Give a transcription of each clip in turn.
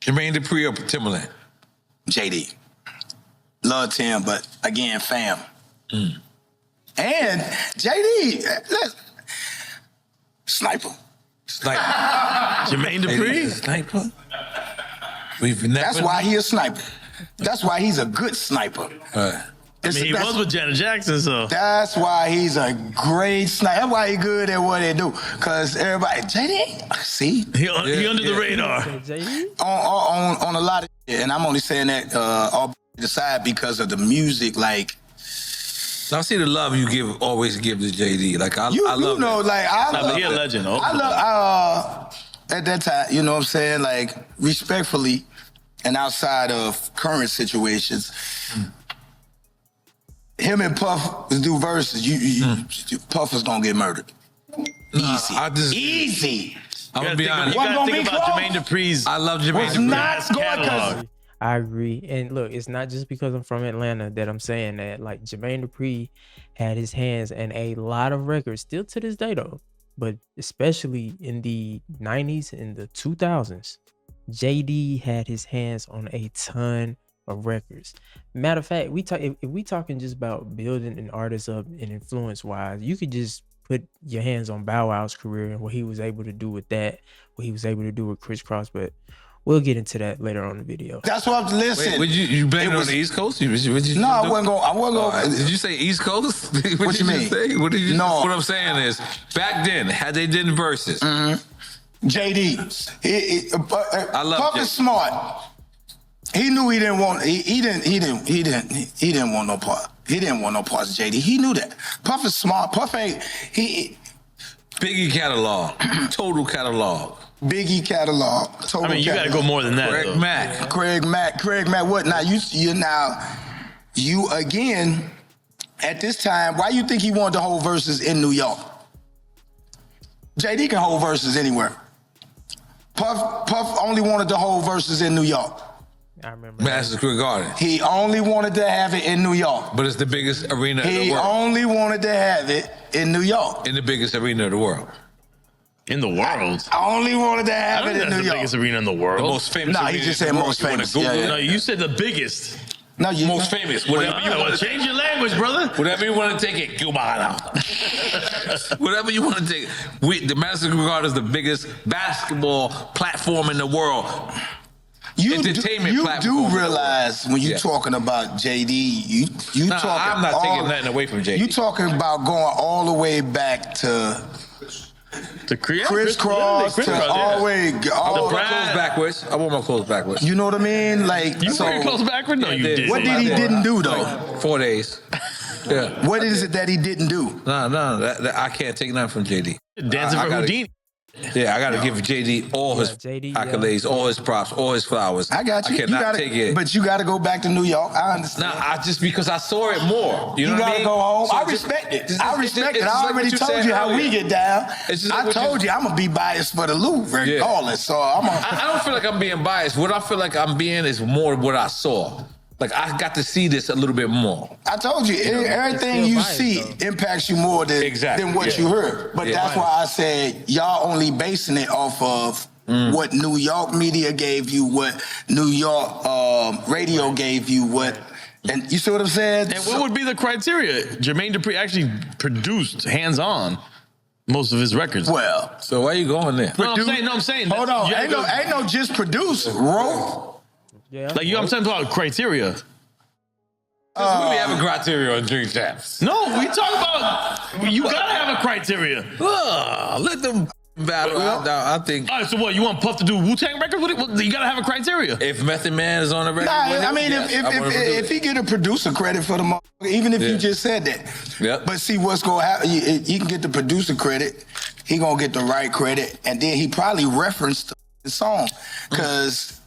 Jermaine Dupri or Timberland? JD. Love Tim, but again, fam. And JD, sniper. Jermaine Dupri? Sniper. That's why he a sniper. That's why he's a good sniper. He was with Janet Jackson, so. That's why he's a great sniper. That's why he good at what they do. Because everybody, JD, see? He under the radar. On a lot of shit. And I'm only saying that all the side because of the music, like. I see the love you always give to JD. Like, I love you know, it. Like, I love he a legend. I love, at that time, you know what I'm saying? Like, respectfully, and outside of current situations, him and Puff do verses. Puff is gonna get murdered. Easy. Easy. I'm gonna be honest. You gotta think about Jermaine Dupri's. I love Jermaine Dupri. Catalog. I agree. And look, it's not just because I'm from Atlanta that I'm saying that. Like, Jermaine Dupri had his hands in a lot of records, still to this day though, but especially in the 90s and the 2000s, JD had his hands on a ton of records. Matter of fact, if we talking just about building an artist up and influence wise, you could just put your hands on Bow Wow's career and what he was able to do with that, what he was able to do with Criss Cross, but we'll get into that later on in the video. That's what I'm listening. Wait, you blame it on the East Coast? I wasn't going. Did you say East Coast? What you mean? Say? What did you? No. What I'm saying is, back then, had they done verses, JD, I love Puff JD. is smart. He knew he didn't want. He didn't want no part. He didn't want no parts of JD. He knew that. Puff is smart. Puff ain't. Biggie catalog, total catalog. Biggie catalog. I mean, you got to go more than that. Craig Mack. What now? You again at this time? Why you think he wanted to hold verses in New York? JD can hold verses anywhere. Puff only wanted to hold verses in New York. I remember. Madison Square Garden. He only wanted to have it in New York. But it's the biggest arena in the He world. only wanted to have it in New York. In the biggest arena of the world. In the world? I only wanted to have it in New the York. biggest arena in the world. The most famous No, arena he just in said the world. most You wanna famous. Google it? No, you said the biggest. No, you Most famous. Whatever you want to change your language, brother. Whatever you want to take it, Cubana. Whatever you want to take it. The Madison Square Garden is the biggest basketball platform in the world. You do realize when you're talking about JD, you talking. I'm not taking nothing away from JD. You talking about going all the way back to Criss Cross, to all the way. I wore my clothes backwards. I wore my clothes backwards. You know what I mean? Like you wore your clothes backwards? No, you didn't. What did he didn't do though? 4 days. Yeah. What is it that he didn't do? No, I can't take nothing from JD. Dancing for Houdini. Yeah, I got to give JD all his accolades, all his props, all his flowers. I got you. I cannot take it. But you got to go back to New York. I understand. Nah, just because I saw it more. You know what I mean? You got to go home. So I respect it. I respect it. I already told you how we get down. I told you I'm going to be biased for the Louvre regardless. So I don't feel like I'm being biased. What I feel like I'm being is more what I saw. Like, I got to see this a little bit more. I told you, everything you see impacts you more than what you heard. But that's why I said y'all only basing it off of what New York media gave you, what New York radio gave you, and you see what I'm saying? And what would be the criteria? Jermaine Dupri actually produced hands-on most of his records. Well, so why are you going there? No, I'm saying. Hold on, ain't no just produce, wrote. Yeah. Like, I'm saying about criteria. We have a criteria on Dream Champs. No, we talk about you gotta have a criteria. Let them battle out. I think. All right, so what? You want Puff to do Wu-Tang records? You gotta have a criteria. If Method Man is on the record, I mean, if he get a producer credit for the motherfucker, even if you just said that. Yep. But see what's gonna happen. He can get the producer credit. He gonna get the right credit, and then he probably referenced the song because.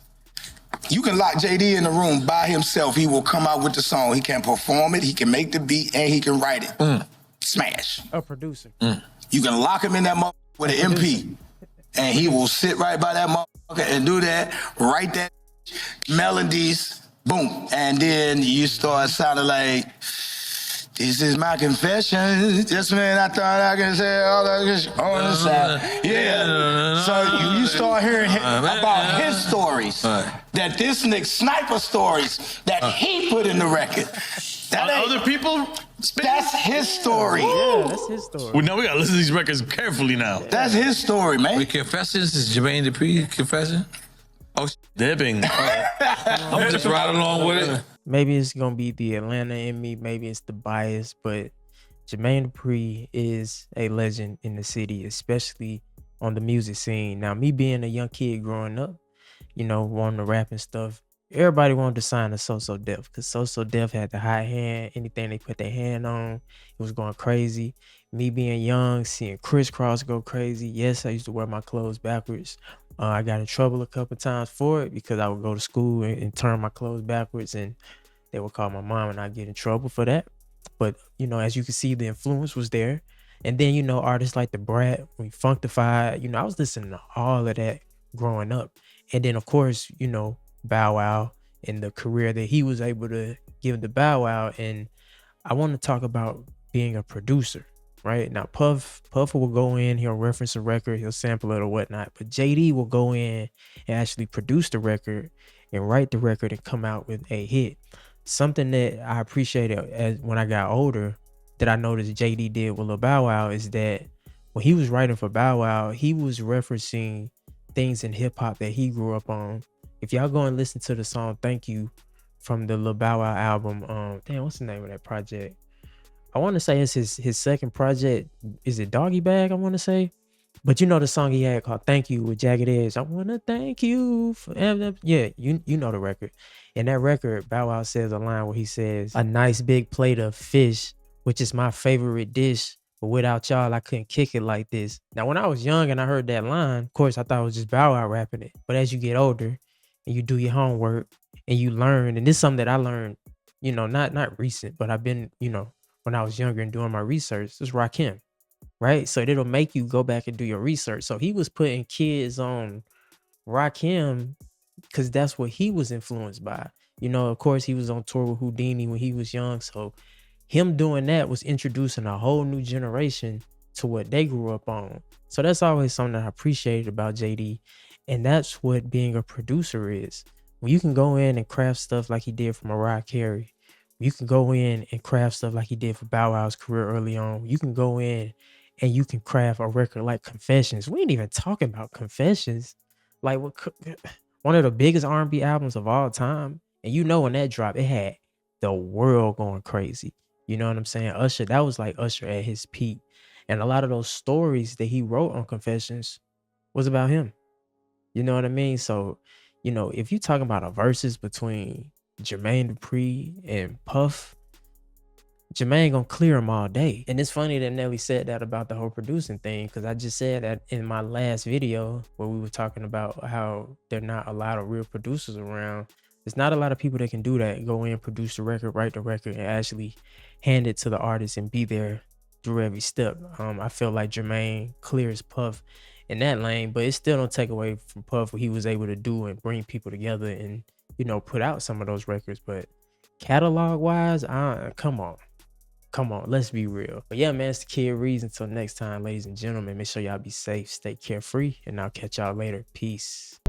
You can lock JD in the room by himself. He will come out with the song. He can perform it. He can make the beat, and he can write it. Smash. A producer. You can lock him in that motherfucker with an MP, and he will sit right by that motherfucker and do that, write that melodies, boom, and then you start sounding like This is my confession. Just when I thought I could say all that on the side. Yeah. So you start hearing about his stories. That this nigga sniper stories that he put in the record. That ain't Other people? That's his story. Yeah, that's his story. Well, now we gotta listen to these records carefully now. That's his story, man. Wait, Confessions is Jermaine Dupri confession? Oh, Dipping. I'm just right along with it. Maybe it's gonna be the Atlanta in me, maybe it's the bias, but Jermaine Dupri is a legend in the city, especially on the music scene. Now, me being a young kid growing up, you know, wanting to rap and stuff, everybody wanted to sign to So Def because So Def had the high hand. Anything they put their hand on, it was going crazy. Me being young, seeing Crisscross go crazy. Yes, I used to wear my clothes backwards. I got in trouble a couple times for it because I would go to school and turn my clothes backwards, and they would call my mom and I'd get in trouble for that. But, you know, as you can see, the influence was there. And then, you know, artists like The Brat, we Funktified, you know, I was listening to all of that growing up. And then, of course, you know, Bow Wow and the career that he was able to give to Bow Wow. And I want to talk about being a producer, right? Now, Puff will go in, he'll reference a record, he'll sample it or whatnot, but JD will go in and actually produce the record and write the record and come out with a hit. Something that I appreciated as when I got older that I noticed JD did with Lil Bow Wow is that when he was writing for Bow Wow, he was referencing things in hip hop that he grew up on. If y'all go and listen to the song Thank You from the Lil Bow Wow album, damn, what's the name of that project? I want to say it's his second project. Is it Doggy Bag? I want to say. But you know the song he had called Thank You with Jagged Edge. I want to thank you for yeah, you know the record. In that record, Bow Wow says a line where he says, "A nice big plate of fish, which is my favorite dish. But without y'all, I couldn't kick it like this." Now, when I was young and I heard that line, of course, I thought it was just Bow Wow rapping it. But as you get older and you do your homework and you learn, and this is something that I learned, you know, not recent, but I've been, you know, when I was younger and doing my research, this is Rakim, right? So it'll make you go back and do your research. So he was putting kids on Rakim because that's what he was influenced by. You know, of course, he was on tour with Houdini when he was young. So him doing that was introducing a whole new generation to what they grew up on. So that's always something that I appreciated about JD. And that's what being a producer is. When you can go in and craft stuff like he did for Mariah Carey, you can go in and craft stuff like he did for Bow Wow's career early on. You can go in and you can craft a record like Confessions. We ain't even talking about Confessions. Like one of the biggest R&B albums of all time. And you know when that dropped, it had the world going crazy. You know what I'm saying? Usher, that was like Usher at his peak. And a lot of those stories that he wrote on Confessions was about him. You know what I mean? So, you know, if you're talking about a versus between Jermaine Dupri and Puff, Jermaine gonna clear him all day. And it's funny that Nelly said that about the whole producing thing, because I just said that in my last video where we were talking about how there are not a lot of real producers around. There's not a lot of people that can do that, go in, produce the record, write the record, and actually hand it to the artist and be there through every step. I feel like Jermaine clears Puff in that lane, but it still don't take away from Puff what he was able to do and bring people together and, you know, put out some of those records. But catalog wise, come on, let's be real. But yeah, man, it's the Kid Reads. Until next time, ladies and gentlemen, make sure y'all be safe, stay carefree, and I'll catch y'all later. Peace.